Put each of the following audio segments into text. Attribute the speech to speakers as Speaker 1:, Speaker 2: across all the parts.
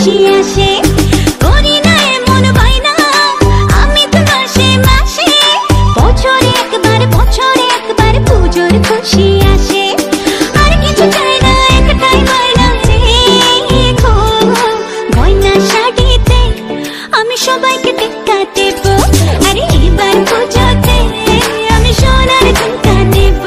Speaker 1: খুশি আসে। করি না এমন বায়না আমি তো মাসে মাসে, বছরে একবার পুজোর খুশি আসে। আর কিছু চাই না, একটাই বায়না রেখো, গয়না শাড়িতে আমি সবাইকে টেক্কা দেব। আরে এবার পুজোতে আমি সোনার ঝুমকা দেব।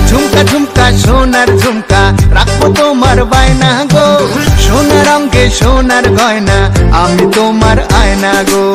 Speaker 2: ঝুমকা ঝুমকা সোনার ঝুমকা রাখবো তোমার বায়না গো, সোনার অঙ্গে সোনার গয়না আমি তোমার আয়না গো।